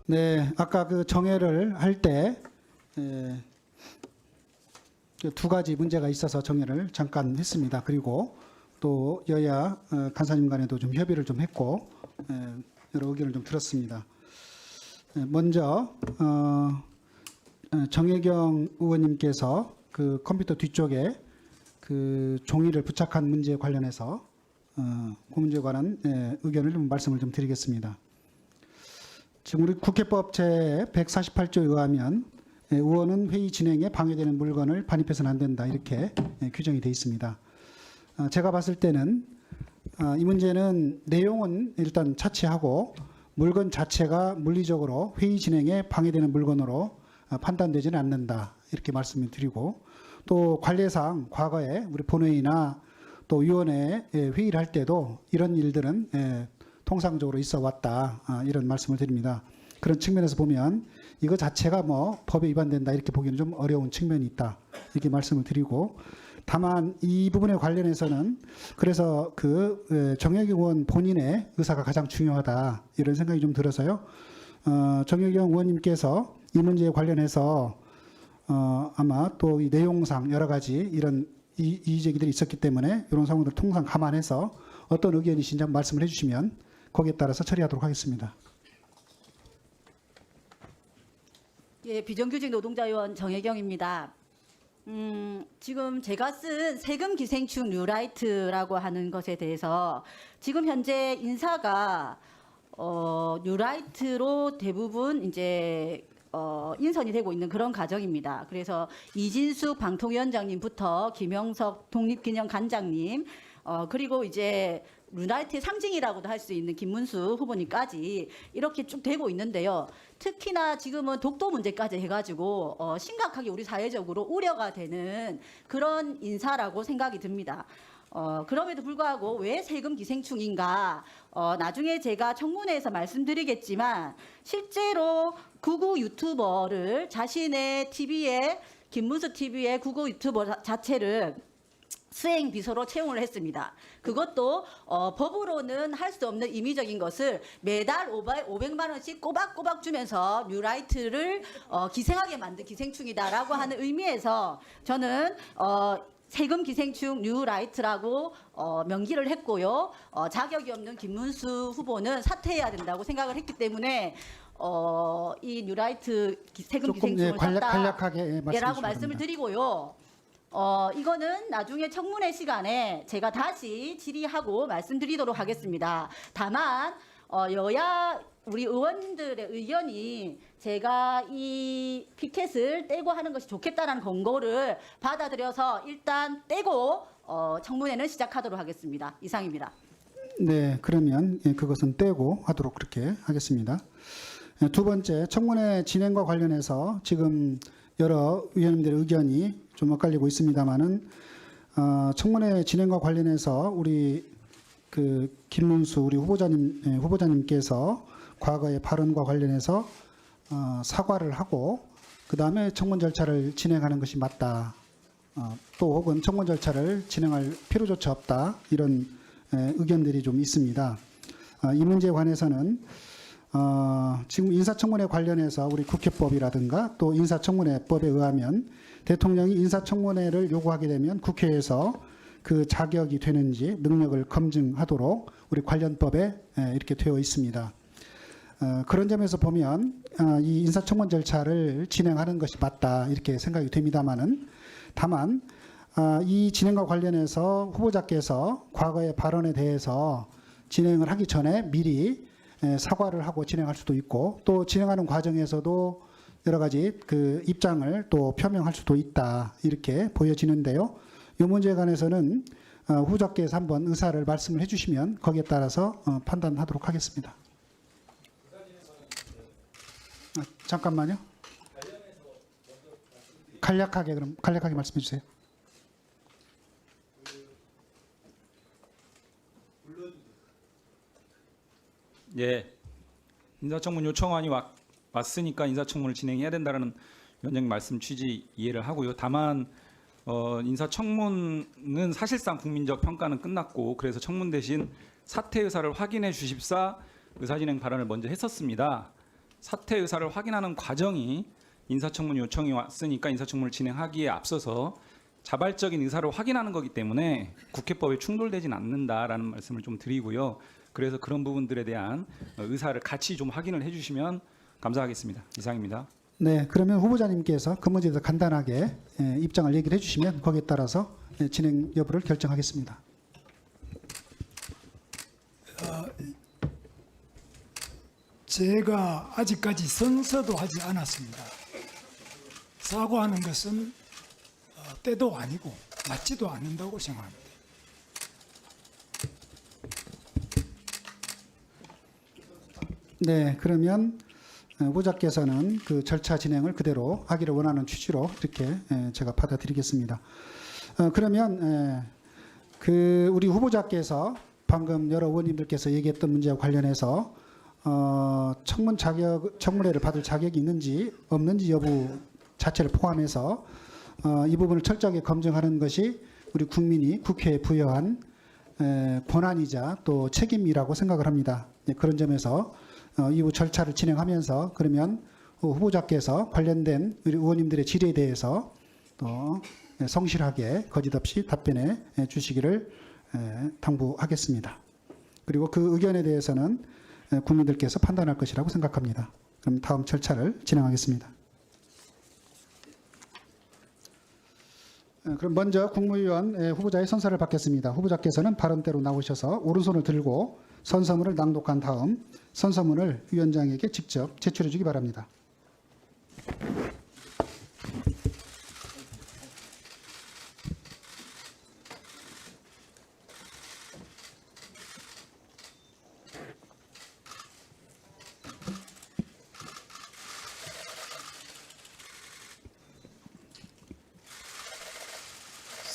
네, 아까 그 정회를 할 때 두 가지 문제가 있어서 정회를 잠깐 했습니다. 그리고 또 여야 간사님 간에도 좀 협의를 좀 했고 여러 의견을 좀 들었습니다. 먼저 정혜경 의원님께서 그 컴퓨터 뒤쪽에 그 종이를 부착한 문제에 관련해서 그 문제에 관한 의견을 좀 말씀을 좀 드리겠습니다. 지금 우리 국회법 제 148조에 의하면 의원은 회의 진행에 방해되는 물건을 반입해서는 안 된다 이렇게 규정이 되어 있습니다. 제가 봤을 때는 이 문제는 내용은 일단 차치하고 물건 자체가 물리적으로 회의 진행에 방해되는 물건으로 판단되지는 않는다 이렇게 말씀을 드리고 또 관례상 과거에 우리 본회의나 또 위원회 회의를 할 때도 이런 일들은 통상적으로 있어 왔다 이런 말씀을 드립니다. 그런 측면에서 보면 이거 자체가 뭐 법에 위반된다 이렇게 보기는 좀 어려운 측면이 있다 이렇게 말씀을 드리고 다만 이 부분에 관련해서는 그래서 그 정혜경 의원 본인의 의사가 가장 중요하다 이런 생각이 좀 들어서요. 정혜경 의원님께서 이 문제에 관련해서 아마 또 이 내용상 여러 가지 이런 이의제기들이 있었기 때문에 이런 상황들을 통상 감안해서 어떤 의견이신지 한번 말씀을 해주시면 거기에 따라서 처리하도록 하겠습니다. 예, 비정규직 노동자위원 정혜경입니다. 지금 제가 쓴 세금 기생충 뉴라이트라고 하는 것에 대해서 지금 현재 인사가 뉴라이트로 대부분 이제 인선이 되고 있는 그런 과정입니다. 그래서 이진숙 방통위원장님부터 김영석 독립기념관장님 그리고 이제 뉴라이트의 상징이라고도 할 수 있는 김문수 후보님까지 이렇게 쭉 되고 있는데요. 특히나 지금은 독도 문제까지 해가지고 심각하게 우리 사회적으로 우려가 되는 그런 인사라고 생각이 듭니다. 그럼에도 불구하고 왜 세금 기생충인가? 나중에 제가 청문회에서 말씀드리겠지만 실제로 구구 유튜버를 자신의 TV에 김문수 TV의 구구 유튜버 자체를 수행 비서로 채용을 했습니다. 그것도 법으로는 할 수 없는 임의적인 것을 매달 500만 원씩 꼬박꼬박 주면서 뉴라이트를 기생하게 만든 기생충이다라고 하는 의미에서 저는 세금 기생충 뉴라이트라고 명기를 했고요. 자격이 없는 김문수 후보는 사퇴해야 된다고 생각을 했기 때문에 이 뉴라이트 세금 기생충을 간략하게 라고 말씀을 드리고요. 이거는 나중에 청문회 시간에 제가 다시 질의하고 말씀드리도록 하겠습니다. 다만 여야 우리 의원들의 의견이 제가 이 피켓을 떼고 하는 것이 좋겠다라는 권고를 받아들여서 일단 떼고 청문회는 시작하도록 하겠습니다. 이상입니다. 네, 그러면 그것은 떼고 하도록 그렇게 하겠습니다. 두 번째, 청문회 진행과 관련해서 지금 여러 의원님들의 의견이 좀 엇갈리고 있습니다만은 청문회 진행과 관련해서 우리 그 김문수 우리 후보자님께서 과거의 발언과 관련해서 사과를 하고 그 다음에 청문 절차를 진행하는 것이 맞다. 또 혹은 청문 절차를 진행할 필요조차 없다. 이런 의견들이 좀 있습니다. 이 문제에 관해서는 지금 인사청문회 관련해서 우리 국회법이라든가 또 인사청문회법에 의하면 대통령이 인사청문회를 요구하게 되면 국회에서 그 자격이 되는지 능력을 검증하도록 우리 관련법에 이렇게 되어 있습니다. 그런 점에서 보면 이 인사청문 절차를 진행하는 것이 맞다 이렇게 생각이 됩니다만은 다만 이 진행과 관련해서 후보자께서 과거의 발언에 대해서 진행을 하기 전에 미리 사과를 하고 진행할 수도 있고 또 진행하는 과정에서도 여러 가지 그 입장을 또 표명할 수도 있다 이렇게 보여지는데요. 이 문제에 관해서는 후보자께서 한번 의사를 말씀을 해주시면 거기에 따라서 판단하도록 하겠습니다. 잠깐만요. 간략하게 말씀해 주세요. 예, 인사청문 요청안이 왔으니까 인사청문을 진행해야 된다는 위원장님 말씀 취지 이해를 하고요. 다만 인사청문은 사실상 국민적 평가는 끝났고 그래서 청문 대신 사퇴 의사를 확인해 주십사 의사진행 발언을 먼저 했었습니다. 사퇴 의사를 확인하는 과정이 인사청문 요청이 왔으니까 인사청문을 진행하기에 앞서서 자발적인 의사를 확인하는 거기 때문에 국회법에 충돌되진 않는다라는 말씀을 좀 드리고요. 그래서 그런 부분들에 대한 의사를 같이 좀 확인을 해주시면 감사하겠습니다. 이상입니다. 네, 그러면 후보자님께서 그 문제에 대해서 간단하게 입장을 얘기를 해주시면 거기에 따라서 진행 여부를 결정하겠습니다. 제가 아직까지 선서도 하지 않았습니다. 사과하는 것은 때도 아니고 맞지도 않는다고 생각합니다. 네, 그러면 후보자께서는 그 절차 진행을 그대로 하기를 원하는 취지로 이렇게 제가 받아들이겠습니다. 그러면 그 우리 후보자께서 방금 여러 의원님들께서 얘기했던 문제와 관련해서 청문회를 받을 자격이 있는지 없는지 여부 자체를 포함해서 이 부분을 철저하게 검증하는 것이 우리 국민이 국회에 부여한 권한이자 또 책임이라고 생각을 합니다. 그런 점에서 이후 절차를 진행하면서 그러면 후보자께서 관련된 우리 의원님들의 질의에 대해서 또 성실하게 거짓없이 답변해 주시기를 당부하겠습니다. 그리고 그 의견에 대해서는 국민들께서 판단할 것이라고 생각합니다. 그럼 다음 절차를 진행하겠습니다. 그럼 먼저 국무위원 후보자의 선서를 받겠습니다. 후보자께서는 발언대로 나오셔서 오른손을 들고 선서문을 낭독한 다음 선서문을 위원장에게 직접 제출해 주기 바랍니다.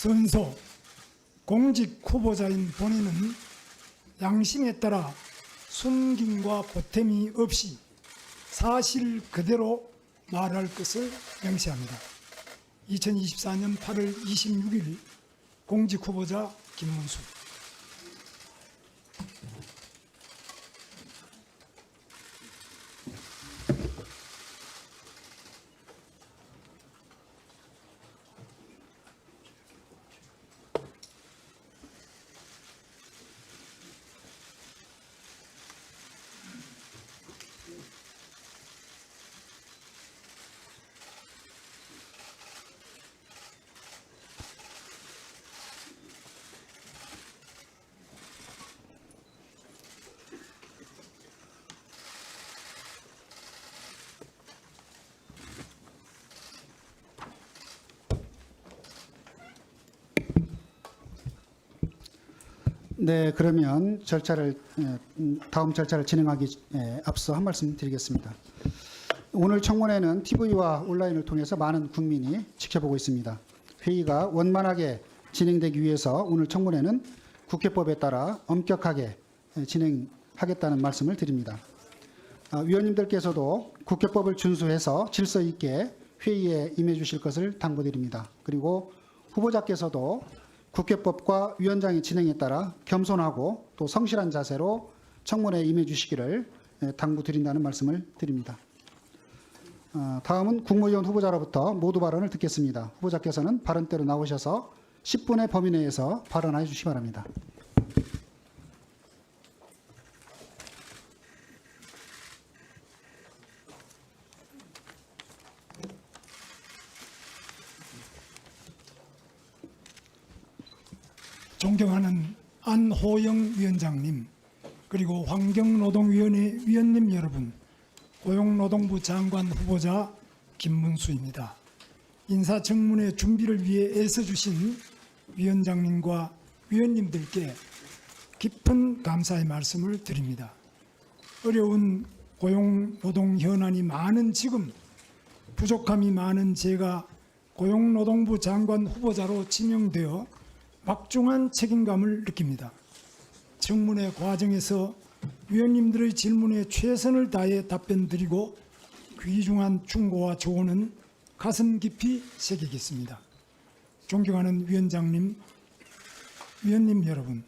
선서 공직 후보자인 본인은 양심에 따라 숨김과 보탬이 없이 사실 그대로 말할 것을 명시합니다. 2024년 8월 26일 공직 후보자 김문수. 네, 그러면 다음 절차를 진행하기 앞서 한 말씀 드리겠습니다. 오늘 청문회는 TV와 온라인을 통해서 많은 국민이 지켜보고 있습니다. 회의가 원만하게 진행되기 위해서 오늘 청문회는 국회법에 따라 엄격하게 진행하겠다는 말씀을 드립니다. 위원님들께서도 국회법을 준수해서 질서 있게 회의에 임해 주실 것을 당부드립니다. 그리고 후보자께서도 국회법과 위원장의 진행에 따라 겸손하고 또 성실한 자세로 청문회에 임해 주시기를 당부드린다는 말씀을 드립니다. 다음은 국무위원 후보자로부터 모두 발언을 듣겠습니다. 후보자께서는 발언대로 나오셔서 10분의 범위 내에서 발언해 주시기 바랍니다. 존경하는 안호영 위원장님, 그리고 환경노동위원회 위원님 여러분, 고용노동부 장관 후보자 김문수입니다. 인사청문회 준비를 위해 애써주신 위원장님과 위원님들께 깊은 감사의 말씀을 드립니다. 어려운 고용노동 현안이 많은 지금, 부족함이 많은 제가 고용노동부 장관 후보자로 지명되어 막중한 책임감을 느낍니다. 청문회 과정에서 위원님들의 질문에 최선을 다해 답변드리고 귀중한 충고와 조언은 가슴 깊이 새기겠습니다. 존경하는 위원장님, 위원님 여러분,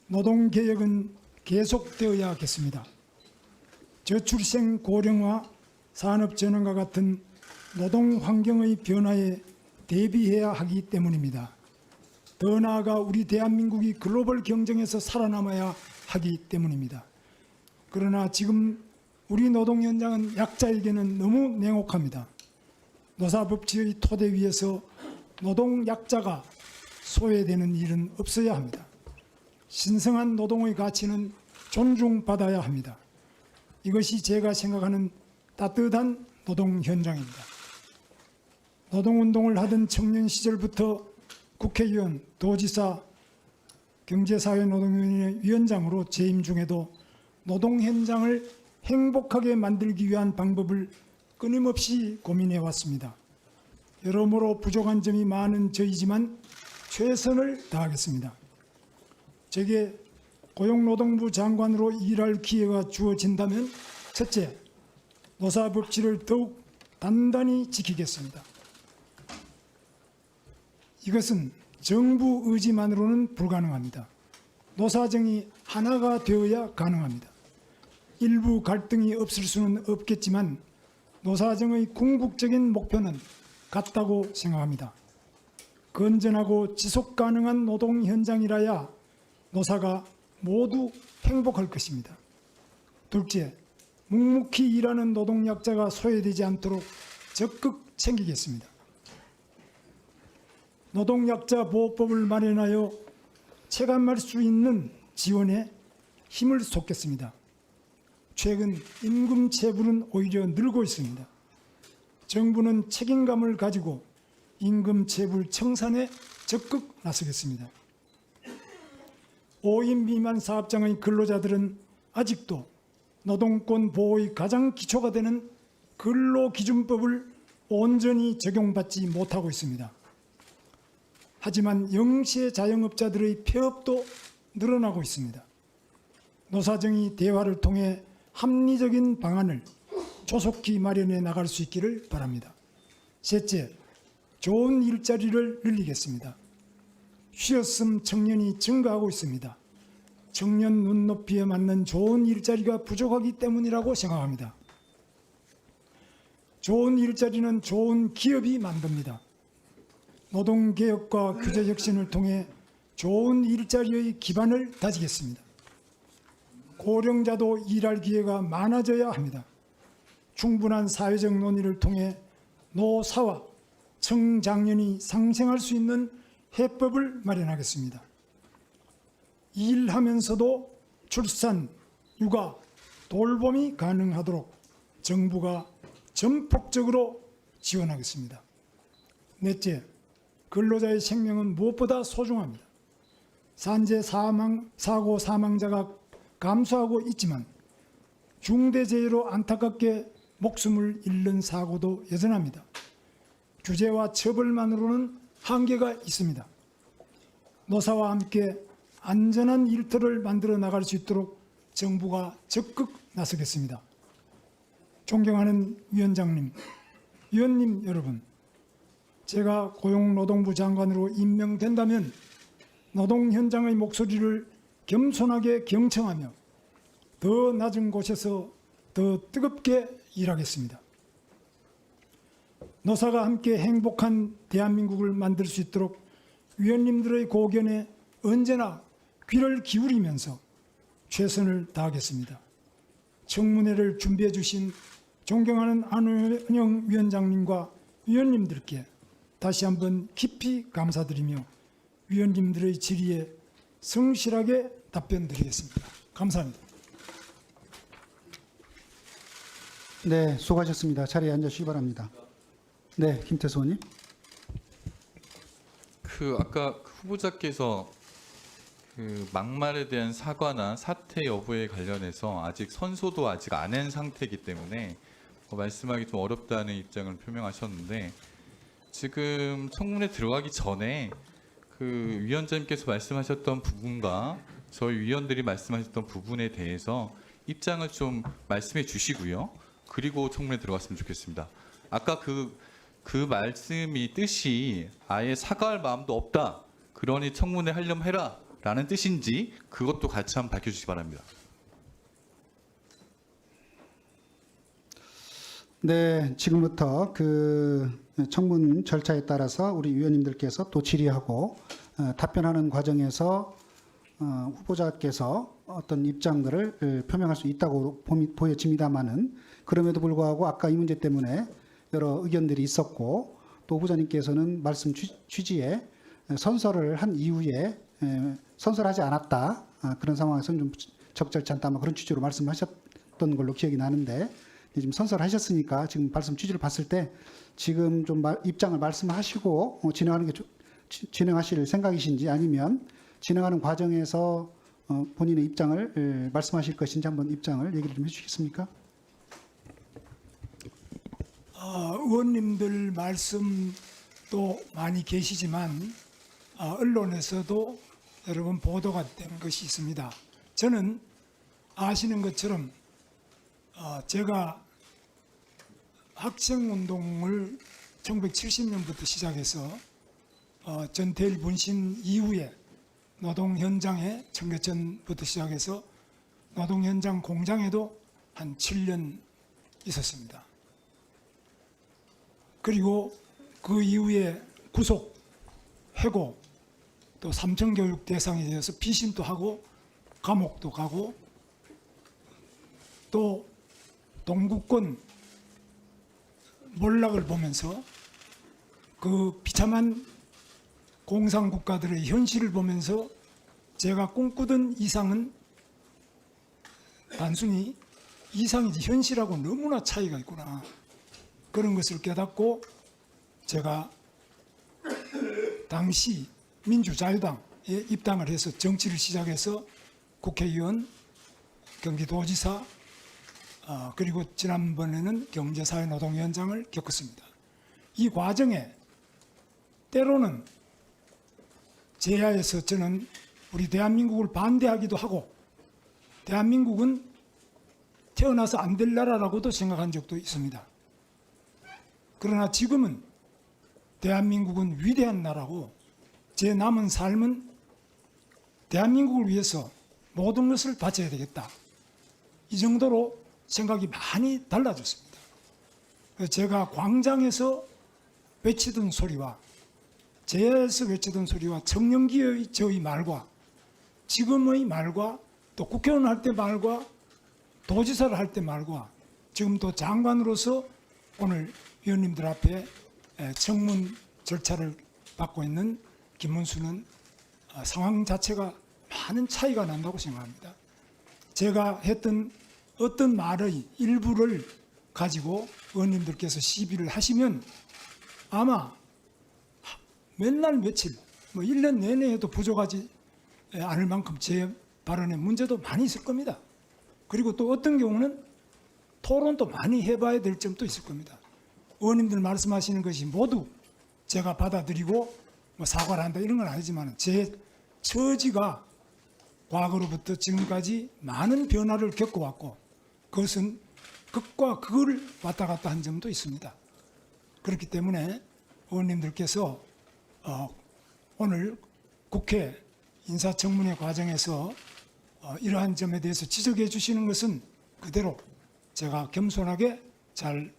노동개혁은 계속되어야겠습니다. 저출생 고령화, 산업전환과 같은 노동환경의 변화에 대비해야 하기 때문입니다. 더 나아가 우리 대한민국이 글로벌 경쟁에서 살아남아야 하기 때문입니다. 그러나 지금 우리 노동 현장은 약자에게는 너무 냉혹합니다. 노사법치의 토대 위에서 노동 약자가 소외되는 일은 없어야 합니다. 신성한 노동의 가치는 존중받아야 합니다. 이것이 제가 생각하는 따뜻한 노동 현장입니다. 노동운동을 하던 청년 시절부터 국회의원, 도지사, 경제사회노동위원회 위원장으로 재임 중에도 노동 현장을 행복하게 만들기 위한 방법을 끊임없이 고민해 왔습니다. 여러모로 부족한 점이 많은 저이지만 최선을 다하겠습니다. 제게 고용노동부 장관으로 일할 기회가 주어진다면 첫째, 노사법치를 더욱 단단히 지키겠습니다. 이것은 정부 의지만으로는 불가능합니다. 노사정이 하나가 되어야 가능합니다. 일부 갈등이 없을 수는 없겠지만 노사정의 궁극적인 목표는 같다고 생각합니다. 건전하고 지속 가능한 노동 현장이라야 노사가 모두 행복할 것입니다. 둘째, 묵묵히 일하는 노동약자가 소외되지 않도록 적극 챙기겠습니다. 노동약자 보호법을 마련하여 체감할 수 있는 지원에 힘을 쏟겠습니다. 최근 임금 체불은 오히려 늘고 있습니다. 정부는 책임감을 가지고 임금 체불 청산에 적극 나서겠습니다. 5인 미만 사업장의 근로자들은 아직도 노동권 보호의 가장 기초가 되는 근로기준법을 온전히 적용받지 못하고 있습니다. 하지만 영세 자영업자들의 폐업도 늘어나고 있습니다. 노사정이 대화를 통해 합리적인 방안을 조속히 마련해 나갈 수 있기를 바랍니다. 셋째, 좋은 일자리를 늘리겠습니다. 쉬었음 청년이 증가하고 있습니다. 청년 눈높이에 맞는 좋은 일자리가 부족하기 때문이라고 생각합니다. 좋은 일자리는 좋은 기업이 만듭니다. 노동개혁과 규제혁신을 통해 좋은 일자리의 기반을 다지겠습니다. 고령자도 일할 기회가 많아져야 합니다. 충분한 사회적 논의를 통해 노사와 청장년이 상생할 수 있는 해법을 마련하겠습니다. 일하면서도 출산, 육아, 돌봄이 가능하도록 정부가 전폭적으로 지원하겠습니다. 넷째, 근로자의 생명은 무엇보다 소중합니다. 산재 사고 사망자가 감소하고 있지만 중대재해로 안타깝게 목숨을 잃는 사고도 여전합니다. 규제와 처벌만으로는 한계가 있습니다. 노사와 함께 안전한 일터를 만들어 나갈 수 있도록 정부가 적극 나서겠습니다. 존경하는 위원장님, 위원님 여러분, 제가 고용노동부 장관으로 임명된다면 노동 현장의 목소리를 겸손하게 경청하며 더 낮은 곳에서 더 뜨겁게 일하겠습니다. 노사가 함께 행복한 대한민국을 만들 수 있도록 위원님들의 고견에 언제나 귀를 기울이면서 최선을 다하겠습니다. 청문회를 준비해 주신 존경하는 안원영 위원장님과 위원님들께 다시 한번 깊이 감사드리며 위원님들의 질의에 성실하게 답변드리겠습니다. 감사합니다. 네, 수고하셨습니다. 자리에 앉으시기 바랍니다. 네, 김태수 의원님. 아까 후보자께서 막말에 대한 사과나 사퇴 여부에 관련해서 아직 선소도 아직 안 한 상태이기 때문에 말씀하기 좀 어렵다는 입장을 표명하셨는데, 지금 청문회 들어가기 전에 위원장님께서 말씀하셨던 부분과 저희 위원들이 말씀하셨던 부분에 대해서 입장을 좀 말씀해 주시고요. 그리고 청문회 들어갔으면 좋겠습니다. 아까 그 말씀이 뜻이 아예 사과할 마음도 없다. 그러니 청문회 하려면 해라라는 뜻인지 그것도 같이 한번 밝혀주시기 바랍니다. 네, 지금부터 그 청문 절차에 따라서 우리 위원님들께서 또 질의하고 답변하는 과정에서 후보자께서 어떤 입장들을 표명할 수 있다고 보여집니다만은 그럼에도 불구하고 아까 이 문제 때문에 여러 의견들이 있었고 또 후보자님께서는 말씀 취지에 선서를 한 이후에 선서하지 않았다 그런 상황에서는 좀 적절치 않다 그런 취지로 말씀하셨던 걸로 기억이 나는데 지금 선서를 하셨으니까 지금 말씀 취지를 봤을 때 지금 좀 입장을 말씀하시고 진행하는 게 진행하실 생각이신지 아니면 진행하는 과정에서 본인의 입장을 말씀하실 것인지 한번 입장을 얘기를 좀 해주시겠습니까? 의원님들 말씀도 많이 계시지만 언론에서도 여러 번 보도가 된 것이 있습니다. 저는 아시는 것처럼 제가 학생운동을 1970년부터 시작해서 전태일 분신 이후에 노동 현장에 청계천부터 시작해서 노동 현장 공장에도 한 7년 있었습니다. 그리고 그 이후에 구속, 해고, 또 삼청교육 대상이 되어서 피신도 하고 감옥도 가고 또 동구권 몰락을 보면서 그 비참한 공산국가들의 현실을 보면서 제가 꿈꾸던 이상은 단순히 이상이지 현실하고 너무나 차이가 있구나. 그런 것을 깨닫고 제가 당시 민주자유당에 입당을 해서 정치를 시작해서 국회의원, 경기도지사, 그리고 지난번에는 경제사회노동위원장을 겪었습니다. 이 과정에 때로는 제야에서 저는 우리 대한민국을 반대하기도 하고 대한민국은 태어나서 안 될 나라라고도 생각한 적도 있습니다. 그러나 지금은 대한민국은 위대한 나라고 제 남은 삶은 대한민국을 위해서 모든 것을 바쳐야 되겠다. 이 정도로 생각이 많이 달라졌습니다. 제가 광장에서 외치던 소리와 제야에서 외치던 소리와 청년기의 저의 말과 지금의 말과 또 국회의원 할 때 말과 도지사를 할 때 말과 지금 또 장관으로서 오늘 위원님들 앞에 청문 절차를 받고 있는 김문수는 상황 자체가 많은 차이가 난다고 생각합니다. 제가 했던 어떤 말의 일부를 가지고 의원님들께서 시비를 하시면 아마 맨날 며칠, 1년 내내 해도 부족하지 않을 만큼 제 발언에 문제도 많이 있을 겁니다. 그리고 또 어떤 경우는 토론도 많이 해봐야 될 점도 있을 겁니다. 의원님들 말씀하시는 것이 모두 제가 받아들이고 사과를 한다 이런 건 아니지만 제 처지가 과거로부터 지금까지 많은 변화를 겪어왔고 그것은 극과 극을 왔다 갔다 한 점도 있습니다. 그렇기 때문에 의원님들께서 오늘 국회 인사청문회 과정에서 이러한 점에 대해서 지적해 주시는 것은 그대로 제가 겸손하게 잘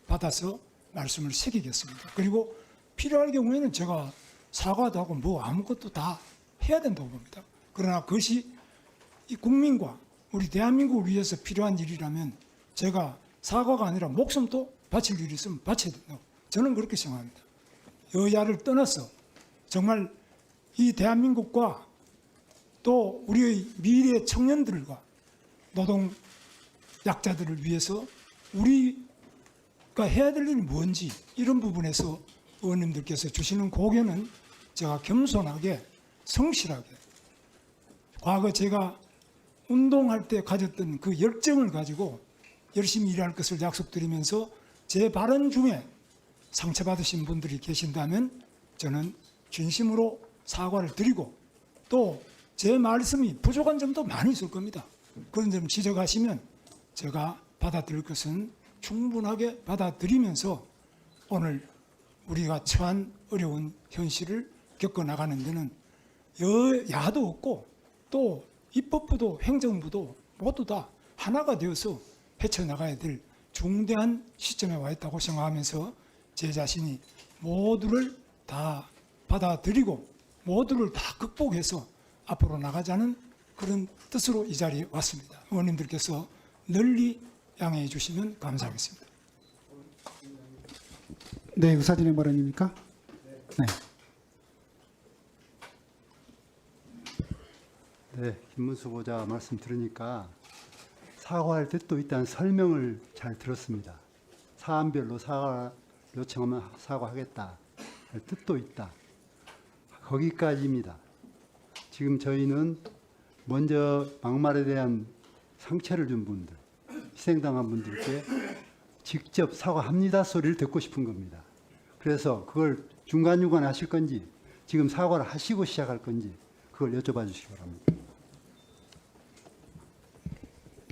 받아서 말씀을 새기겠습니다. 그리고 필요할 경우에는 제가 사과도 하고 뭐 아무것도 다 해야 된다고 봅니다. 그러나 그것이 이 국민과 우리 대한민국을 위해서 필요한 일이라면 제가 사과가 아니라 목숨도 바칠 일이 있으면 바쳐야 된다고 저는 그렇게 생각합니다. 여야를 떠나서 정말 이 대한민국과 또 우리의 미래 청년들과 노동 약자들을 위해서 우리가 해야 될 일이 뭔지 이런 부분에서 의원님들께서 주시는 고견은 제가 겸손하게 성실하게 과거 제가 운동할 때 가졌던 그 열정을 가지고 열심히 일할 것을 약속드리면서 제 발언 중에 상처받으신 분들이 계신다면 저는 진심으로 사과를 드리고 또 제 말씀이 부족한 점도 많이 있을 겁니다. 그런 점 지적하시면 제가 받아들일 것은 충분하게 받아들이면서 오늘 우리가 처한 어려운 현실을 겪어 나가는 데는 여야도 없고 또 입법부도 행정부도 모두 다 하나가 되어서 헤쳐나가야 될 중대한 시점에 와 있다고 생각하면서 제 자신이 모두를 다 받아들이고 모두를 다 극복해서 앞으로 나가자는 그런 뜻으로 이 자리에 왔습니다. 의원님들께서 널리 양해해 주시면 감사하겠습니다. 네, 의사진행 발언입니까? 네. 네, 김문수 후보자 말씀 들으니까 사과할 뜻도 있다는 설명을 잘 들었습니다. 사안별로 사과 요청하면 사과하겠다 할 뜻도 있다. 거기까지입니다. 지금 저희는 먼저 막말에 대한 상처를 준 분들, 희생당한 분들께 직접 사과합니다 소리를 듣고 싶은 겁니다. 그래서 그걸 중간중간 하실 건지 지금 사과를 하시고 시작할 건지 그걸 여쭤봐 주시기 바랍니다.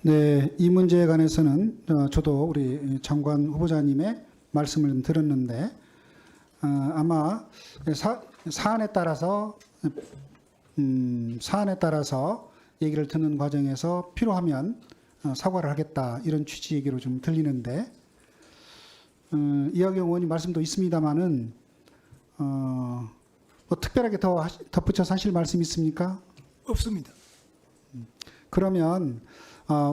네, 이 문제에 관해서는 저도 우리 장관 후보자님의 말씀을 좀 들었는데 아마 사안에 따라서 얘기를 듣는 과정에서 필요하면 사과를 하겠다 이런 취지 얘기로 좀 들리는데 이학영 의원님 말씀도 있습니다만은 뭐 특별하게 더 덧붙여서 하실 말씀 있습니까? 없습니다. 그러면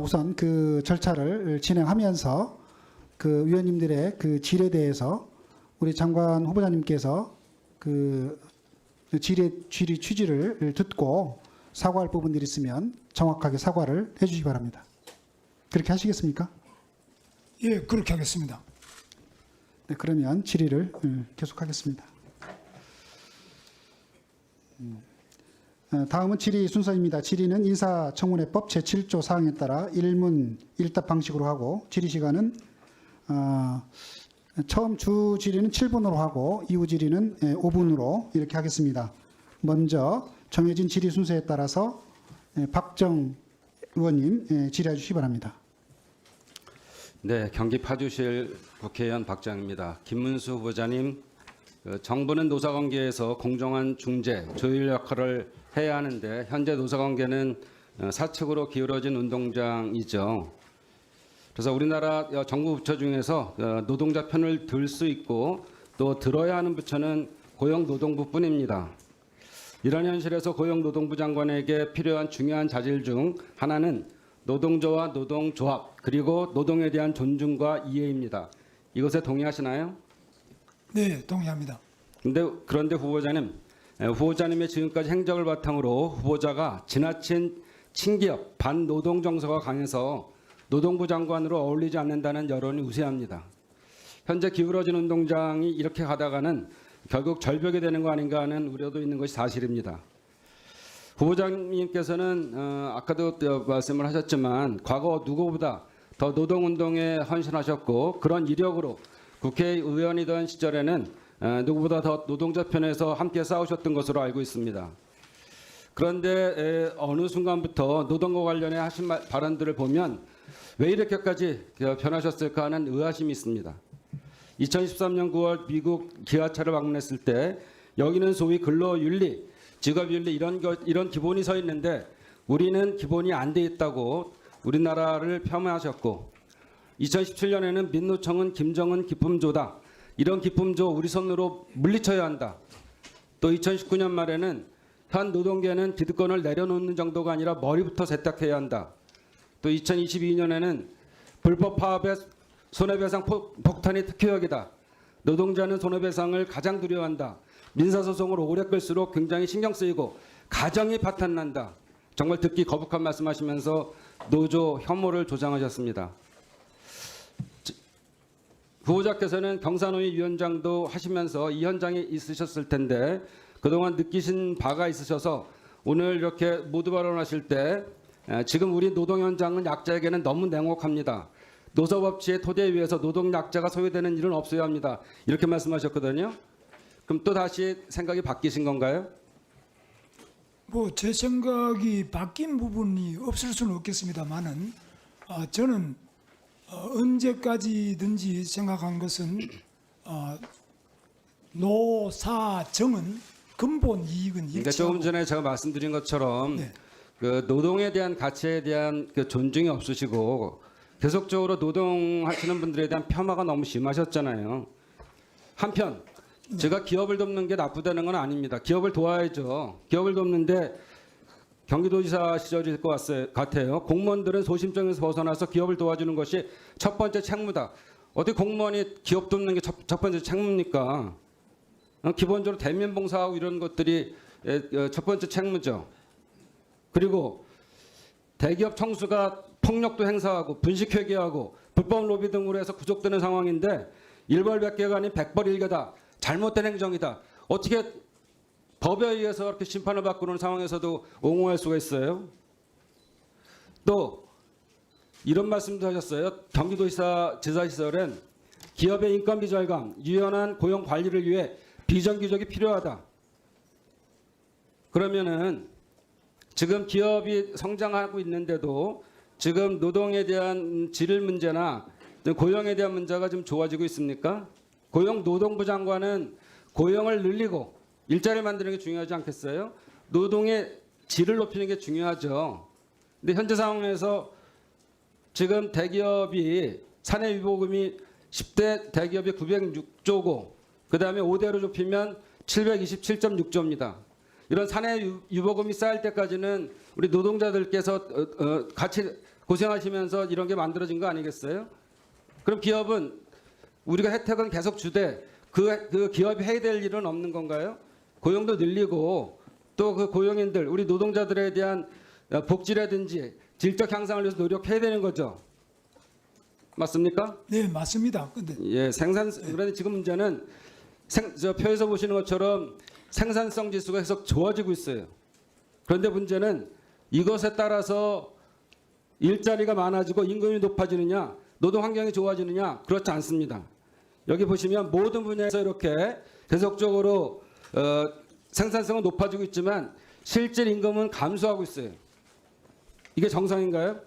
우선 그 절차를 진행하면서 그 위원님들의 그 질에 대해서 우리 장관 후보자님께서 그 질의 취지를 듣고 사과할 부분들이 있으면 정확하게 사과를 해주시기 바랍니다. 그렇게 하시겠습니까? 예, 그렇게 하겠습니다. 네, 그러면 질의를 계속하겠습니다. 다음은 질의 순서입니다. 질의는 인사청문회법 제7조 사항에 따라 1문 1답 방식으로 하고 질의 시간은 처음 주 질의는 7분으로 하고 이후 질의는 5분으로 이렇게 하겠습니다. 먼저 정해진 질의 순서에 따라서 박정 의원님 질의해 주시기 바랍니다. 네, 경기 파주실 국회의원 박정입니다. 김문수 후보자님, 정부는 노사관계에서 공정한 중재, 조율 역할을 해야 하는데 현재 노사관계는 사측으로 기울어진 운동장이죠. 그래서 우리나라 정부 부처 중에서 노동자 편을 들 수 있고 또 들어야 하는 부처는 고용노동부뿐입니다. 이런 현실에서 고용노동부 장관에게 필요한 중요한 자질 중 하나는 노동조와 노동조합 그리고 노동에 대한 존중과 이해입니다. 이것에 동의하시나요? 네, 동의합니다. 그런데 후보자님의 지금까지 행적을 바탕으로 후보자가 지나친 친기업 반노동 정서가 강해서 노동부 장관으로 어울리지 않는다는 여론이 우세합니다. 현재 기울어진 운동장이 이렇게 가다가는 결국 절벽이 되는 거 아닌가 하는 우려도 있는 것이 사실입니다. 후보자님께서는 아까도 말씀을 하셨지만 과거 누구보다 더 노동운동에 헌신하셨고 그런 이력으로 국회의원이던 시절에는 누구보다 더 노동자 편에서 함께 싸우셨던 것으로 알고 있습니다. 그런데 어느 순간부터 노동과 관련해 하신 발언들을 보면 왜 이렇게까지 변하셨을까 하는 의아심이 있습니다. 2013년 9월 미국 기아차를 방문했을 때 여기는 소위 근로윤리, 직업윤리 이런 기본이 서 있는데 우리는 기본이 안 돼 있다고 우리나라를 폄하하셨고 2017년에는 민노총은 김정은 기품조다. 이런 기품조 우리 손으로 물리쳐야 한다. 또 2019년 말에는 현 노동계는 기득권을 내려놓는 정도가 아니라 머리부터 세탁해야 한다. 또 2022년에는 불법 파업의 손해배상 폭탄이 특효약이다. 노동자는 손해배상을 가장 두려워한다. 민사소송을 오래 끌수록 굉장히 신경 쓰이고 가정이 파탄난다. 정말 듣기 거북한 말씀하시면서 노조 혐오를 조장하셨습니다. 후보자께서는 경사노위 위원장도 하시면서 이 현장에 있으셨을 텐데 그동안 느끼신 바가 있으셔서 오늘 이렇게 모두 발언하실 때 지금 우리 노동 현장은 약자에게는 너무 냉혹합니다. 노사법치의 토대 위에서 노동 약자가 소외되는 일은 없어야 합니다. 이렇게 말씀하셨거든요. 그럼 또 다시 생각이 바뀌신 건가요? 뭐 제 생각이 바뀐 부분이 없을 수는 없겠습니다만은 저는 언제까지든지 생각한 것은 노사정은 근본 이익은 그러니까 조금 일치하고 전에 제가 말씀드린 것처럼 네. 그 노동에 대한 가치에 대한 그 존중이 없으시고 계속적으로 노동하시는 분들에 대한 폄하가 너무 심하셨잖아요. 한편 제가 기업을 돕는 게 나쁘다는 건 아닙니다. 기업을 도와야죠. 기업을 돕는데 경기도지사 시절일 것 같아요. 공무원들은 소심성에서 벗어나서 기업을 도와주는 것이 첫 번째 책무다. 어떻게 공무원이 기업 돕는 게 첫 번째 책무입니까? 기본적으로 대면 봉사하고 이런 것들이 첫 번째 책무죠. 그리고 대기업 청수가 폭력도 행사하고 분식회계하고 불법 로비 등으로 해서 구속되는 상황인데 일벌백계가 아닌 백벌일개다. 잘못된 행정이다. 어떻게 법에 의해서 이렇게 심판을 받고 그런 상황에서도 옹호할 수가 있어요? 또 이런 말씀도 하셨어요. 경기도지사 시절엔 기업의 인건비 절감, 유연한 고용 관리를 위해 비정규직이 필요하다. 그러면은 지금 기업이 성장하고 있는데도 지금 노동에 대한 질 문제나 고용에 대한 문제가 좀 좋아지고 있습니까? 고용노동부 장관은 고용을 늘리고 일자리를 만드는 게 중요하지 않겠어요? 노동의 질을 높이는 게 중요하죠. 근데 현재 상황에서 지금 대기업이 사내 유보금이 10대 대기업이 906조고 그다음에 5대로 좁히면 727.6조입니다. 이런 사내 유보금이 쌓일 때까지는 우리 노동자들께서 같이 고생하시면서 이런 게 만들어진 거 아니겠어요? 그럼 기업은 우리가 혜택은 계속 주되 그 기업이 해야 될 일은 없는 건가요? 고용도 늘리고 또 그 고용인들 우리 노동자들에 대한 복지라든지 질적 향상을 위해서 노력해야 되는 거죠. 맞습니까? 네 맞습니다. 근데 예, 그런데 지금 문제는 저 표에서 보시는 것처럼 생산성 지수가 계속 좋아지고 있어요. 그런데 문제는 이것에 따라서 일자리가 많아지고 임금이 높아지느냐, 노동 환경이 좋아지느냐 그렇지 않습니다. 여기 보시면 모든 분야에서 이렇게 계속적으로 생산성은 높아지고 있지만 실질 임금은 감소하고 있어요. 이게 정상인가요?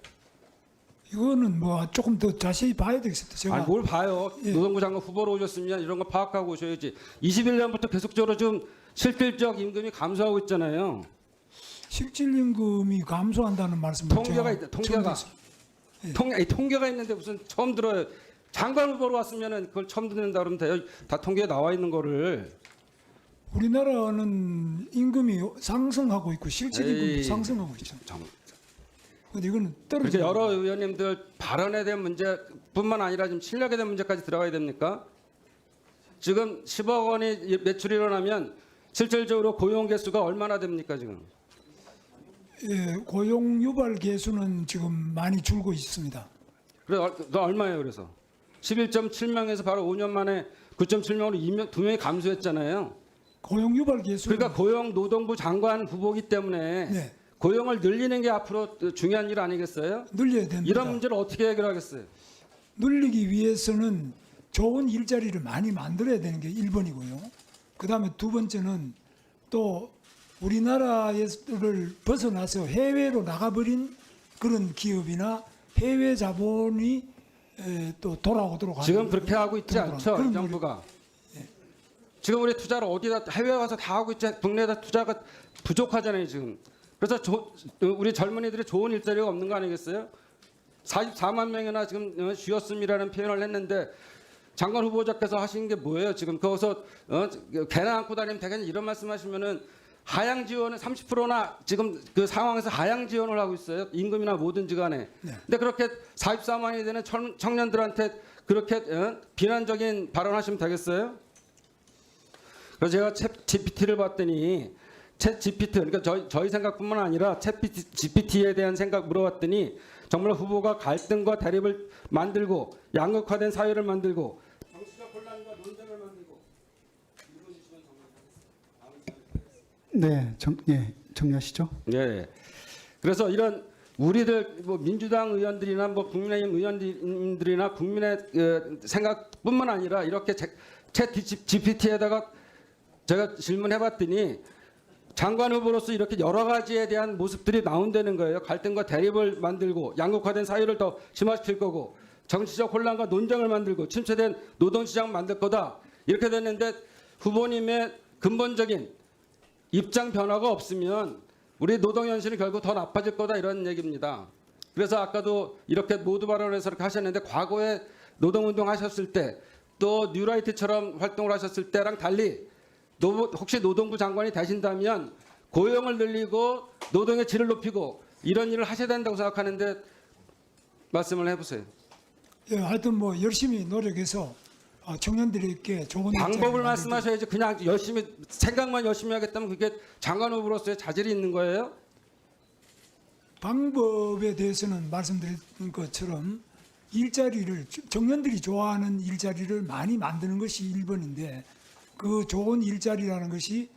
이거는 뭐 조금 더 자세히 봐야 되겠습니다. 제가 아니, 뭘 봐요. 예. 노동부 장관 후보로 오셨으면 이런 거 파악하고 오셔야지. 21년부터 계속적으로 좀 실질적 임금이 감소하고 있잖아요. 실질 임금이 감소한다는 말씀을 통계가 제가 있다. 통계가. 처음 통계가 있는데 무슨 처음 들어요. 장관 후보로 왔으면은 그걸 처음 듣는다 그러면 돼요. 다 통계에 나와 있는 거를. 우리나라는 임금이 상승하고 있고 실질 임금도 에이, 상승하고 있죠. 정- 근데 이거는 그렇게 떨어져. 여러 의원님들 발언에 대한 문제뿐만 아니라 지금 실력에 대한 문제까지 들어가야 됩니까? 지금 10억 원이 매출이 일어나면 실질적으로 고용 개수가 얼마나 됩니까 지금? 예, 고용 유발 개수는 지금 많이 줄고 있습니다. 그래 얼마예요 그래서? 11.7명에서 바로 5년 만에 9.7명으로 2명이 감소했잖아요. 고용 유발 개수는 그러니까 고용노동부 장관 후보기 때문에 네, 고용을 늘리는 게 앞으로 중요한 일 아니겠어요? 늘려야 됩니다. 이런 문제를 어떻게 해결하겠어요? 늘리기 위해서는 좋은 일자리를 많이 만들어야 되는 게 1번이고요. 그다음에 두 번째는 또 우리나라를 벗어나서 해외로 나가버린 그런 기업이나 해외 자본이 또 돌아오도록 하는 지금 그렇게 하고 있지 그런 않죠 그런 정부가. 지금 우리 투자를 어디다 해외 가서 다 하고 있지 국내에다 투자가 부족하잖아요 지금. 그래서 우리 젊은이들이 좋은 일자리가 없는 거 아니겠어요? 44만 명이나 지금 쉬었음이라는 표현을 했는데 장관 후보자께서 하신 게 뭐예요? 지금 거기서 개나 안고 다니면 되겠냐 이런 말씀하시면은 하향 지원은 30%나 지금 그 상황에서 하향 지원을 하고 있어요. 임금이나 뭐든지 간에. 네. 근데 그렇게 44만이 되는 청년들한테 그렇게 비난적인 발언하시면 되겠어요? 그래서 제가 챗 GPT를 봤더니 챗 GPT 그러니까 저희 생각뿐만 아니라 챗 GPT에 대한 생각 물어봤더니 정말 후보가 갈등과 대립을 만들고 양극화된 사회를 만들고 정치적 혼란과 논쟁을 만들고 네, 정리하시죠. 예. 그래서 이런 우리들 뭐 민주당 의원들이나 뭐 국민의힘 의원들이나 국민의 생각뿐만 아니라 이렇게 챗 GPT에다가 제가 질문해봤더니 장관 후보로서 이렇게 여러 가지에 대한 모습들이 나온다는 거예요. 갈등과 대립을 만들고 양극화된 사회를 더 심화시킬 거고 정치적 혼란과 논쟁을 만들고 침체된 노동시장을 만들 거다. 이렇게 됐는데 후보님의 근본적인 입장 변화가 없으면 우리 노동 현실이 결국 더 나빠질 거다 이런 얘기입니다. 그래서 아까도 이렇게 모두 발언해서 이렇게 하셨는데 과거에 노동운동 하셨을 때 또 뉴라이트처럼 활동을 하셨을 때랑 달리 혹시 노동부 장관이 되신다면 고용을 늘리고 노동의 질을 높이고 이런 일을 하셔야 된다고 생각하는데 말씀을 해보세요. 예, 하여튼 뭐 열심히 노력해서 청년들에게 좋은 방법을 일자리 말씀하셔야지 그냥 열심히 생각만 열심히 하겠다면 그게 장관 후보로서의 자질이 있는 거예요? 방법에 대해서는 말씀드린 것처럼 일자리를 청년들이 좋아하는 일자리를 많이 만드는 것이 1번인데 그 좋은 일자리라는 것이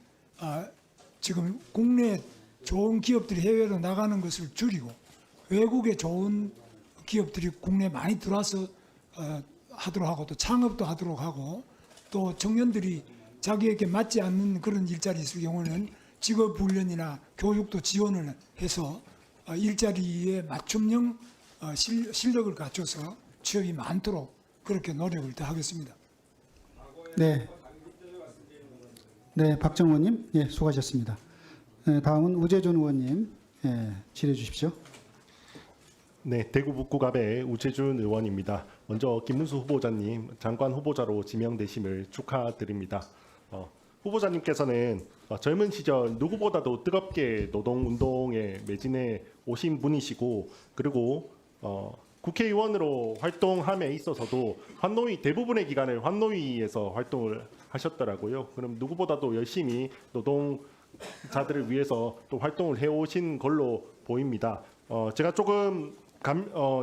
지금 국내 좋은 기업들이 해외로 나가는 것을 줄이고 외국에 좋은 기업들이 국내에 많이 들어와서 하도록 하고 또 창업도 하도록 하고 또 청년들이 자기에게 맞지 않는 그런 일자리 있을 경우는 직업 훈련이나 교육도 지원을 해서 일자리에 맞춤형 실력을 갖춰서 취업이 많도록 그렇게 노력을 더 하겠습니다. 네. 네, 박정원님, 예, 수고하셨습니다. 다음은 우재준 의원님, 예, 질의해 주십시오. 네, 대구 북구갑의 우재준 의원입니다. 먼저 김문수 후보자님 장관 후보자로 지명되심을 축하드립니다. 후보자님께서는 젊은 시절 누구보다도 뜨겁게 노동운동에 매진해 오신 분이시고 그리고 국회의원으로 활동함에 있어서도 환노위 대부분의 기간을 환노위에서 활동을 하셨더라고요. 그럼 누구보다도 열심히 노동자들을 위해서 또 활동을 해오신 걸로 보입니다. 제가 조금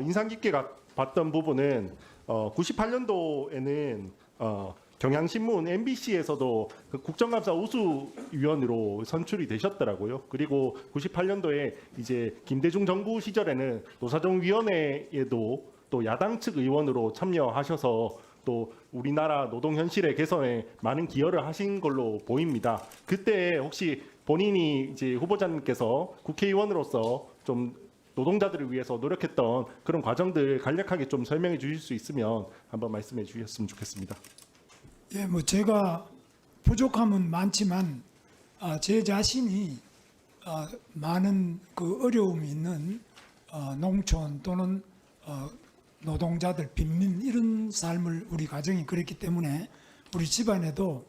인상 깊게 봤던 부분은 98년도에는 경향신문 MBC에서도 그 국정감사 우수위원으로 선출이 되셨더라고요. 그리고 98년도에 이제 김대중 정부 시절에는 노사정위원회에도 또 야당 측 의원으로 참여하셔서 또 우리나라 노동 현실의 개선에 많은 기여를 하신 걸로 보입니다. 그때 혹시 본인이 이제 후보자님께서 국회의원으로서 좀 노동자들을 위해서 노력했던 그런 과정들 간략하게 좀 설명해 주실 수 있으면 한번 말씀해 주셨으면 좋겠습니다. 예, 뭐 제가 부족함은 많지만 제 자신이 많은 그 어려움이 있는 농촌 또는 노동자들 빈민 이런 삶을 우리 가정이 그랬기 때문에 우리 집안에도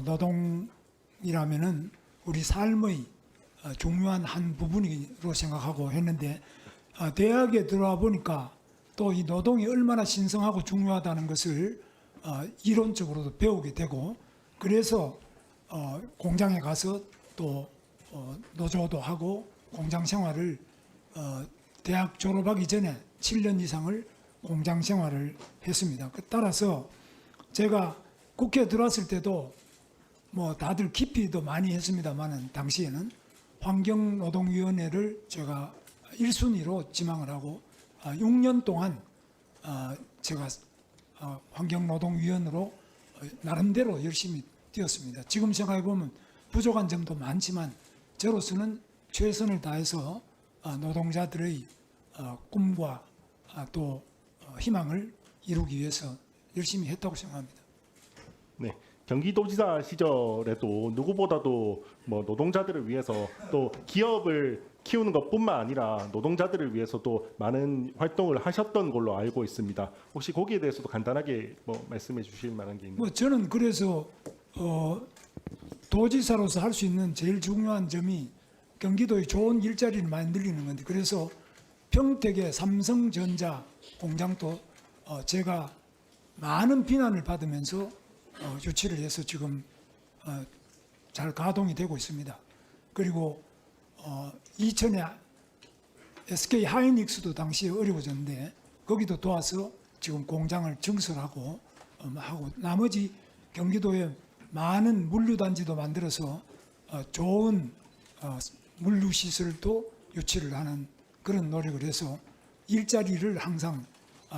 노동이라면은 우리 삶의 중요한 한 부분으로 생각하고 했는데 대학에 들어와 보니까 또 이 노동이 얼마나 신성하고 중요하다는 것을 이론적으로도 배우게 되고 그래서 공장에 가서 또 노조도 하고 공장 생활을 대학 졸업하기 전에 7년 이상을 공장 생활을 했습니다. 따라서 제가 국회에 들어왔을 때도 뭐 다들 깊이도 많이 했습니다만은 당시에는 환경노동위원회를 제가 1순위로 지망을 하고 6년 동안 제가 환경노동위원으로 나름대로 열심히 뛰었습니다. 지금 생각해 보면 부족한 점도 많지만 저로서는 최선을 다해서 노동자들의 꿈과 또 희망을 이루기 위해서 열심히 했다고 생각합니다. 네, 경기도지사 시절에도 누구보다도 뭐 노동자들을 위해서 또 기업을 키우는 것뿐만 아니라 노동자들을 위해서도 많은 활동을 하셨던 걸로 알고 있습니다. 혹시 거기에 대해서도 간단하게 뭐 말씀해 주실 만한 게 있나요? 뭐 저는 그래서 도지사로서 할 수 있는 제일 중요한 점이 경기도의 좋은 일자리를 많이 늘리는 건데 그래서 평택의 삼성전자 공장도 제가 많은 비난을 받으면서 유치를 해서 지금 잘 가동이 되고 있습니다. 그리고 이천에 SK 하이닉스도 당시에 어려워졌는데 거기도 도와서 지금 공장을 증설하고 하고 나머지 경기도에 많은 물류단지도 만들어서 좋은 물류시설도 유치를 하는 그런 노력을 해서 일자리를 항상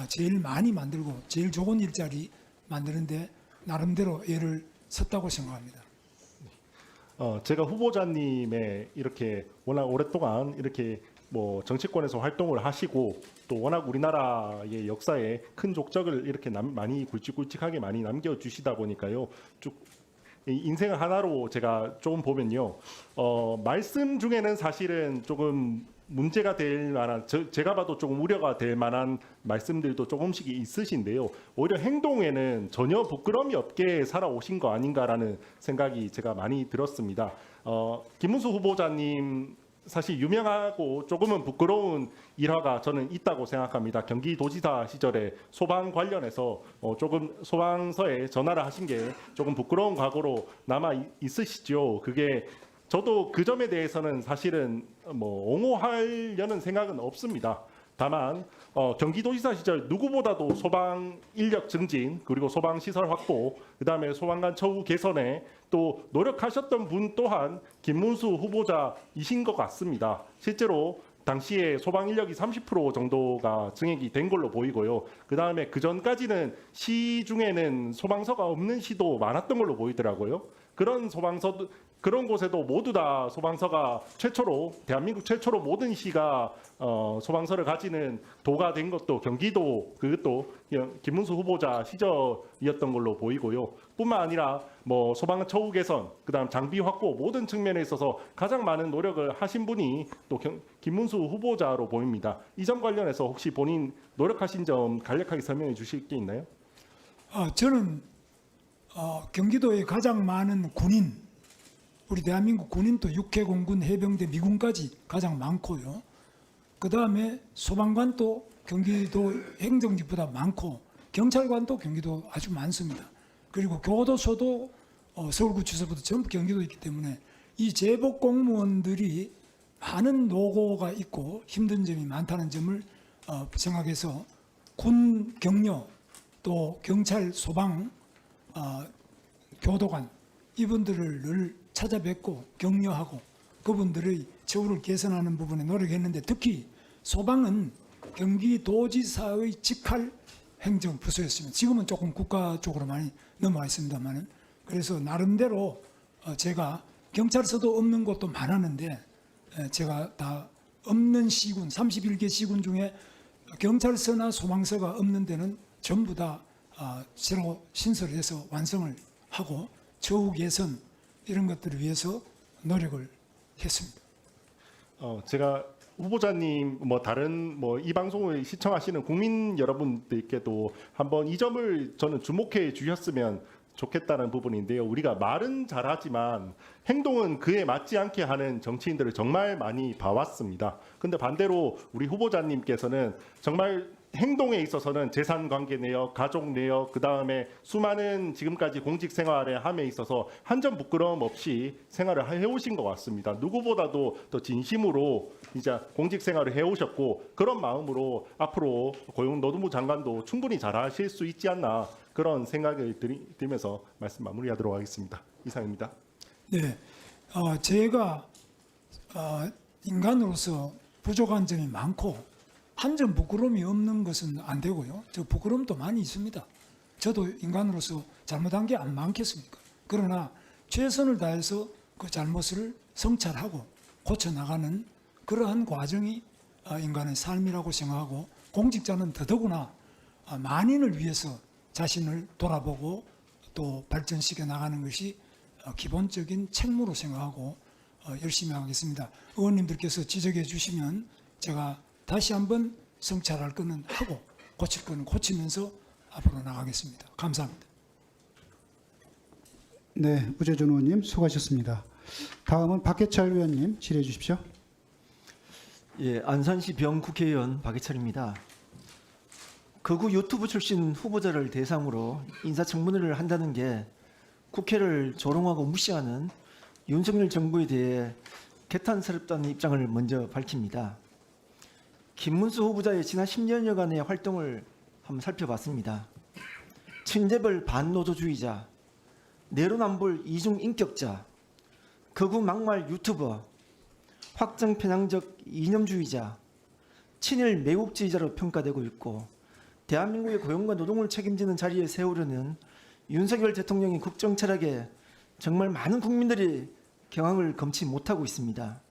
제일 많이 만들고 제일 좋은 일자리 만드는데 나름대로 애를 썼다고 생각합니다. 제가 후보자님의 이렇게 워낙 오랫동안 이렇게 뭐 정치권에서 활동을 하시고 또 워낙 우리나라의 역사에 큰 족적을 이렇게 많이 굵직굵직하게 많이 남겨주시다 보니까요. 쭉 이 인생을 하나로 제가 조금 보면요. 말씀 중에는 사실은 조금 문제가 될 만한, 제가 봐도 조금 우려가 될 만한 말씀들도 조금씩 있으신데요. 오히려 행동에는 전혀 부끄러움이 없게 살아오신 거 아닌가라는 생각이 제가 많이 들었습니다. 김문수 후보자님 사실 유명하고 조금은 부끄러운 일화가 저는 있다고 생각합니다. 경기도지사 시절에 소방 관련해서 조금 소방서에 전화를 하신 게 조금 부끄러운 과거로 남아 있으시죠. 그게 저도 그 점에 대해서는 사실은 뭐 옹호하려는 생각은 없습니다. 다만 경기도지사 시절 누구보다도 소방 인력 증진 그리고 소방 시설 확보 그다음에 소방관 처우 개선에 또 노력하셨던 분 또한 김문수 후보자이신 것 같습니다. 실제로 당시에 소방 인력이 30% 정도가 증액이 된 걸로 보이고요. 그다음에 그 전까지는 시 중에는 소방서가 없는 시도 많았던 걸로 보이더라고요. 그런 곳에도 모두 다 소방서가 최초로 대한민국 최초로 모든 시가 소방서를 가지는 도가 된 것도 경기도 그것도 김문수 후보자 시절이었던 걸로 보이고요. 뿐만 아니라 뭐 소방 처우 개선, 그다음 장비 확보 모든 측면에 있어서 가장 많은 노력을 하신 분이 또 김문수 후보자로 보입니다. 이 점 관련해서 혹시 본인 노력하신 점 간략하게 설명해 주실 게 있나요? 저는 경기도에 가장 많은 군인, 우리 대한민국 군인도 육해공군, 해병대, 미군까지 가장 많고요. 그 다음에 소방관도 경기도 행정지보다 많고 경찰관도 경기도 아주 많습니다. 그리고 교도소도 서울구치소부터 전부 경기도에 있기 때문에 이 제복 공무원들이 많은 노고가 있고 힘든 점이 많다는 점을 생각해서 군 격려 또 경찰 소방 교도관 이분들을 늘 찾아뵙고 격려하고 그분들의 처우를 개선하는 부분에 노력했는데 특히 소방은 경기도지사의 직할 행정부서였습니다. 지금은 조금 국가 쪽으로 많이 넘어와 있습니다만은 그래서 나름대로 제가 경찰서도 없는 곳도 많았는데 제가 다 없는 시군 31개 시군 중에 경찰서나 소방서가 없는 데는 전부 다 새로 신설해서 완성을 하고 처우 개선 이런 것들을 위해서 노력을 했습니다. 제가 후보자님 다른 이 방송을 시청하시는 국민 여러분들께도 한번 이 점을 저는 주목해 주셨으면 좋겠다는 부분인데요. 우리가 말은 잘하지만 행동은 그에 맞지 않게 하는 정치인들을 정말 많이 봐왔습니다. 근데 반대로 우리 후보자님께서는 정말 행동에 있어서는 재산 관계 내역, 가족 내역, 그 다음에 수많은 지금까지 공직 생활에 함에 있어서 한 점 부끄러움 없이 생활을 해오신 것 같습니다. 누구보다도 더 진심으로 이제 공직 생활을 해오셨고 그런 마음으로 앞으로 고용노동부 장관도 충분히 잘하실 수 있지 않나 그런 생각을 들면서 말씀 마무리하도록 하겠습니다. 이상입니다. 네, 제가 인간으로서 부족한 점이 많고 한 점 부끄러움이 없는 것은 안 되고요. 저 부끄러움도 많이 있습니다. 저도 인간으로서 잘못한 게 안 많겠습니까? 그러나 최선을 다해서 그 잘못을 성찰하고 고쳐나가는 그러한 과정이 인간의 삶이라고 생각하고 공직자는 더더구나 만인을 위해서 자신을 돌아보고 또 발전시켜 나가는 것이 기본적인 책무로 생각하고 열심히 하겠습니다. 의원님들께서 지적해 주시면 제가 다시 한번 성찰할 거는 하고 고칠 거는 고치면서 앞으로 나가겠습니다. 감사합니다. 네, 우재준 의원님 수고하셨습니다. 다음은 박해철 의원님 질의해 주십시오. 예, 안산시 병 국회의원 박해철입니다. 극우 유튜브 출신 후보자를 대상으로 인사청문회를 한다는 게 국회를 조롱하고 무시하는 윤석열 정부에 대해 개탄스럽다는 입장을 먼저 밝힙니다. 김문수 후보자의 지난 10년여간의 활동을 한번 살펴봤습니다. 친재벌 반노조주의자, 내로남불 이중인격자, 극우 막말 유튜버, 확정 편향적 이념주의자, 친일 매국주의자로 평가되고 있고 대한민국의 고용과 노동을 책임지는 자리에 세우려는 윤석열 대통령의 국정 철학에 정말 많은 국민들이 경악을 금치 못하고 있습니다.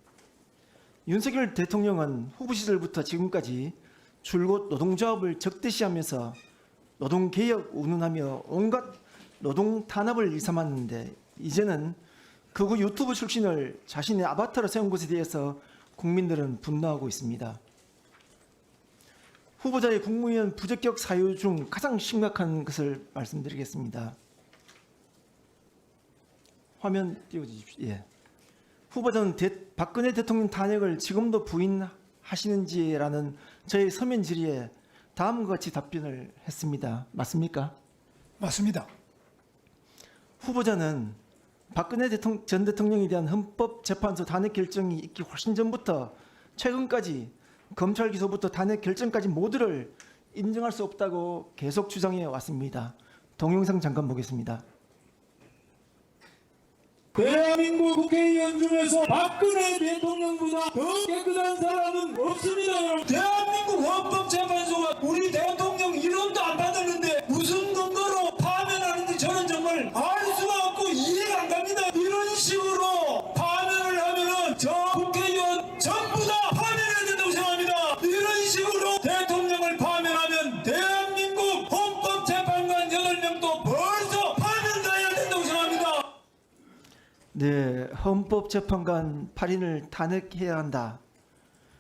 윤석열 대통령은 후보 시절부터 지금까지 줄곧 노동조합을 적대시하면서 노동개혁 운운하며 온갖 노동 탄압을 일삼았는데 이제는 극우 유튜브 출신을 자신의 아바타로 세운 것에 대해서 국민들은 분노하고 있습니다. 후보자의 국무위원 부적격 사유 중 가장 심각한 것을 말씀드리겠습니다. 화면 띄워주십시오. 예. 후보자는 박근혜 대통령 탄핵을 지금도 부인하시는지라는 저의 서면 질의에 다음과 같이 답변을 했습니다. 맞습니까? 맞습니다. 후보자는 박근혜 전 대통령에 대한 헌법재판소 탄핵 결정이 있기 훨씬 전부터 최근까지 검찰 기소부터 탄핵 결정까지 모두를 인정할 수 없다고 계속 주장해 왔습니다. 동영상 잠깐 보겠습니다. 대한민국 국회의원 중에서 박근혜 대통령보다 더 깨끗한 사람은 없습니다. 여러분. 대한민국 헌법재판소가 우리 대통령 이름도 안 받았는데 무슨 근거로 파면하는지 저는 정말 알 수가 없고 이해가 안 갑니다. 이런 식으로 파면을 하면은 저 국회의원 전부 다 파면해야 된다고 생각합니다. 이런 식으로 대통령을 파면하면 대한민국 헌법재판관 8명도 벌써 파면당해야 된다고 생각합니다. 네, 헌법재판관 8인을 탄핵해야 한다.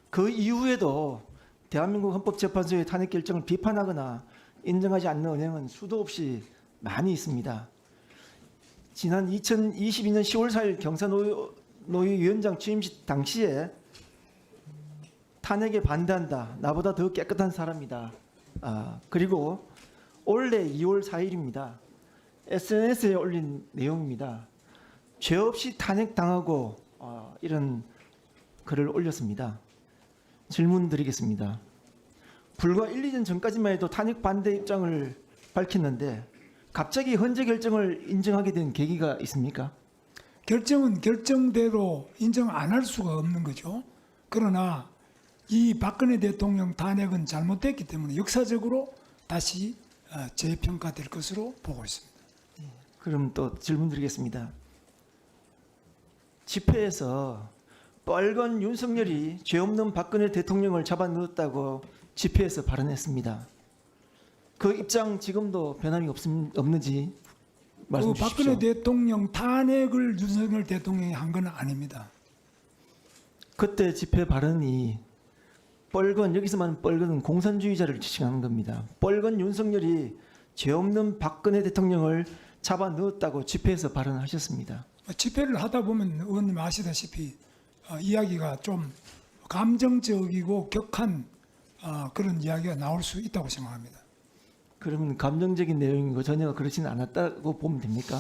그 이후에도 대한민국 헌법재판소의 탄핵 결정을 비판하거나 인정하지 않는 은행은 수도 없이 많이 있습니다. 지난 2022년 10월 4일 경사노위위원장 취임식 당시에 탄핵에 반대한다. 나보다 더 깨끗한 사람이다. 그리고 올해 2월 4일입니다. SNS에 올린 내용입니다. 죄 없이 탄핵당하고 이런 글을 올렸습니다. 질문 드리겠습니다. 불과 1, 2년 전까지만 해도 탄핵 반대 입장을 밝혔는데 갑자기 헌재 결정을 인정하게 된 계기가 있습니까? 결정은 결정대로 인정 안 할 수가 없는 거죠. 그러나 이 박근혜 대통령 탄핵은 잘못됐기 때문에 역사적으로 다시 재평가될 것으로 보고 있습니다. 그럼 또 질문 드리겠습니다. 집회에서 빨간 윤석열이 죄 없는 박근혜 대통령을 잡아넣었다고 집회에서 발언했습니다. 그 입장 지금도 변함이 없는지 말씀 주십시오. 박근혜 대통령 탄핵을 윤석열 대통령이 한 건 아닙니다. 그때 집회 발언이 뻘건, 여기서만 뻘건은 공산주의자를 지칭하는 겁니다. 뻘건 윤석열이 죄 없는 박근혜 대통령을 잡아넣었다고 집회에서 발언하셨습니다. 집회를 하다 보면 의원님 아시다시피 이야기가 좀 감정적이고 격한 그런 이야기가 나올 수 있다고 생각합니다. 그러면 감정적인 내용이고 전혀 그렇지는 않았다고 보면 됩니까?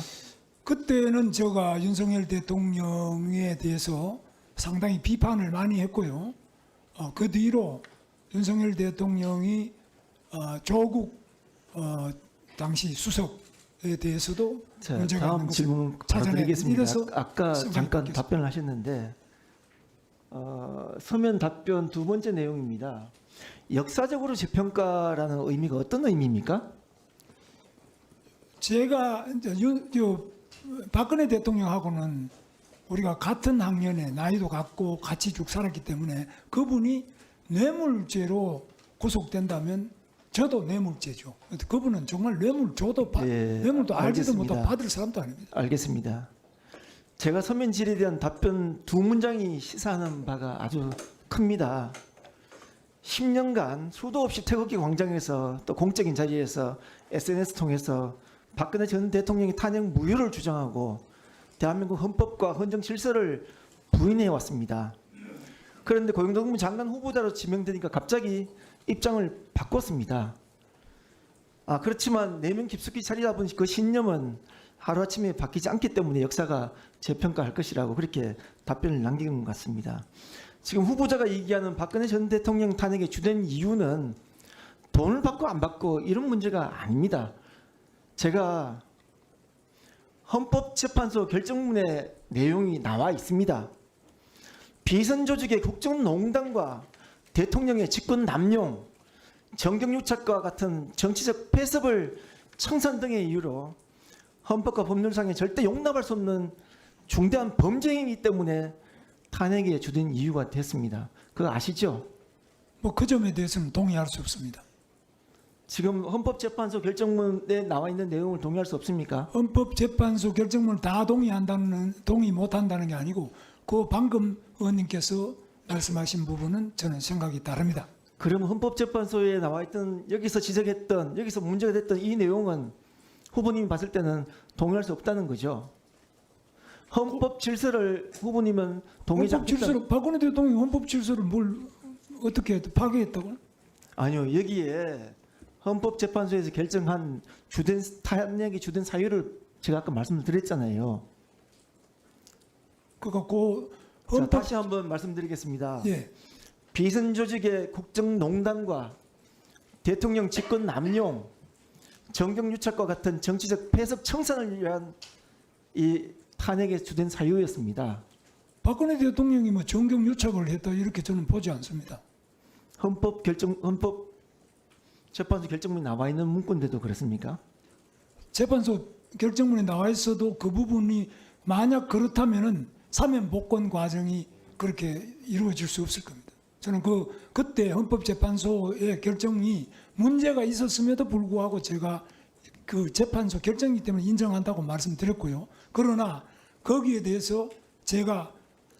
그때는 제가 윤석열 대통령에 대해서 상당히 비판을 많이 했고요. 그 뒤로 윤석열 대통령이 조국 당시 수석에 대해서도 자, 문제가 있는 다음 것을 질문 바로 찾아내야 드리겠습니다. 이래서 아까 생각을 잠깐 갖겠습니다. 답변을 하셨는데 서면 답변 두 번째 내용입니다. 역사적으로 재평가라는 의미가 어떤 의미입니까? 제가 이제 박근혜 대통령하고는 우리가 같은 학년에 나이도 같고 같이 쭉 살았기 때문에 그분이 뇌물죄로 구속된다면 저도 뇌물죄죠. 그분은 정말 뇌물도 알지도 알겠습니다. 못하고 받을 사람도 아닙니다. 알겠습니다. 제가 서면 질의에 대한 답변 두 문장이 시사하는 바가 아주 큽니다. 10년간 수도 없이 태극기 광장에서 또 공적인 자리에서 SNS 통해서 박근혜 전 대통령의 탄핵 무효를 주장하고 대한민국 헌법과 헌정 질서를 부인해 왔습니다. 그런데 고용노동부 장관 후보자로 지명되니까 갑자기 입장을 바꿨습니다. 그렇지만 내면 깊숙이 자리 잡은 그 신념은 하루아침에 바뀌지 않기 때문에 역사가 재평가할 것이라고 그렇게 답변을 남기는 것 같습니다. 지금 후보자가 얘기하는 박근혜 전 대통령 탄핵의 주된 이유는 돈을 받고 안 받고 이런 문제가 아닙니다. 제가 헌법재판소 결정문에 내용이 나와 있습니다. 비선조직의 국정농단과 대통령의 직권 남용, 정경유착과 같은 정치적 폐습을 청산 등의 이유로 헌법과 법률상에 절대 용납할 수 없는 중대한 범죄이기 때문에 탄핵의 주된 이유가 됐습니다. 그거 아시죠? 뭐 그 점에 대해서는 동의할 수 없습니다. 지금 헌법재판소 결정문에 나와 있는 내용을 동의할 수 없습니까? 헌법재판소 결정문을 다 동의 못한다는 게 아니고 그 방금 의원님께서 말씀하신 부분은 저는 생각이 다릅니다. 그러면 헌법재판소에 나와 있던 여기서 지적했던 여기서 문제가 됐던 이 내용은 후보님이 봤을 때는 동의할 수 없다는 거죠. 헌법 질서를 후보님은 동의하지 헌법 질서를 박근혜 대통령이 헌법 질서를 뭘 어떻게 파괴했다고? 아니요, 여기에 헌법재판소에서 결정한 탄핵의 주된 사유를 제가 아까 말씀드렸잖아요. 그래갖고 자, 헌법 다시 한번 말씀드리겠습니다. 예. 비선 조직의 국정농단과 대통령 직권 남용, 정경유착과 같은 정치적 패습 청산을 위한 이 탄핵의 주된 사유였습니다. 박근혜 대통령이 뭐 정경 유착을 했다 이렇게 저는 보지 않습니다. 헌법 재판소 결정문이 나와 있는 문구인데도 그렇습니까? 재판소 결정문에 나와 있어도 그 부분이 만약 그렇다면은 사면 복권 과정이 그렇게 이루어질 수 없을 겁니다. 저는 그때 헌법재판소의 결정이 문제가 있었음에도 불구하고 제가 그 재판소 결정이기 때문에 인정한다고 말씀드렸고요. 그러나 거기에 대해서 제가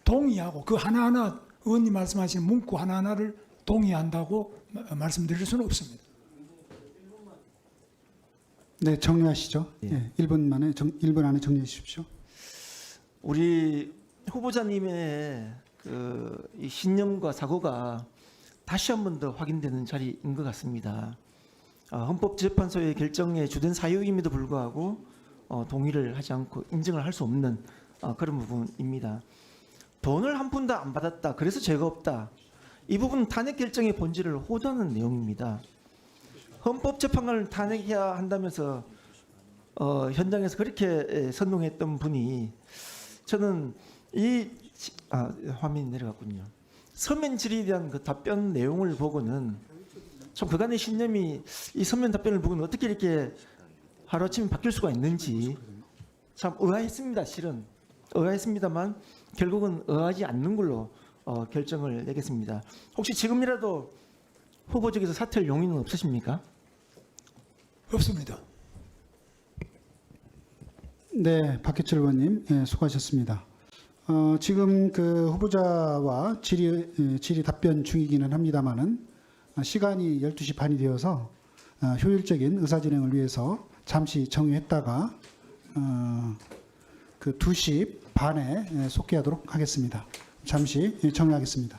동의하고 그 하나하나 의원님 말씀하신 문구 하나하나를 동의한다고 말씀드릴 수는 없습니다. 네, 정리하시죠. 예. 예, 1분 안에 정리해 주십시오. 우리 후보자님의 이 신념과 사고가 다시 한 번 더 확인되는 자리인 것 같습니다. 헌법재판소의 결정의 주된 사유임에도 불구하고 동의를 하지 않고 인정을 할 수 없는 그런 부분입니다. 돈을 한 푼도 안 받았다. 그래서 죄가 없다. 이 부분 탄핵 결정의 본질을 호도하는 내용입니다. 헌법재판관을 탄핵해야 한다면서 현장에서 그렇게 선동했던 분이 저는 화면이 내려갔군요. 서면 질의에 대한 그 답변 내용을 보고는 참 그간의 신념이 이 서면 답변을 보고는 어떻게 이렇게 하루아침에 바뀔 수가 있는지 참 의아했습니다. 실은 의아했습니다만 결국은 의아하지 않는 걸로 결정을 내겠습니다. 혹시 지금이라도 후보 측에서 사퇴할 용의는 없으십니까? 없습니다. 네, 박해철 의원님, 예, 수고하셨습니다. 지금 그 후보자와 질의 답변 중이기는 합니다만은 시간이 12시 반이 되어서 효율적인 의사 진행을 위해서 잠시 정회했다가 그 2시 반에 속개하도록 하겠습니다. 잠시 정회하겠습니다.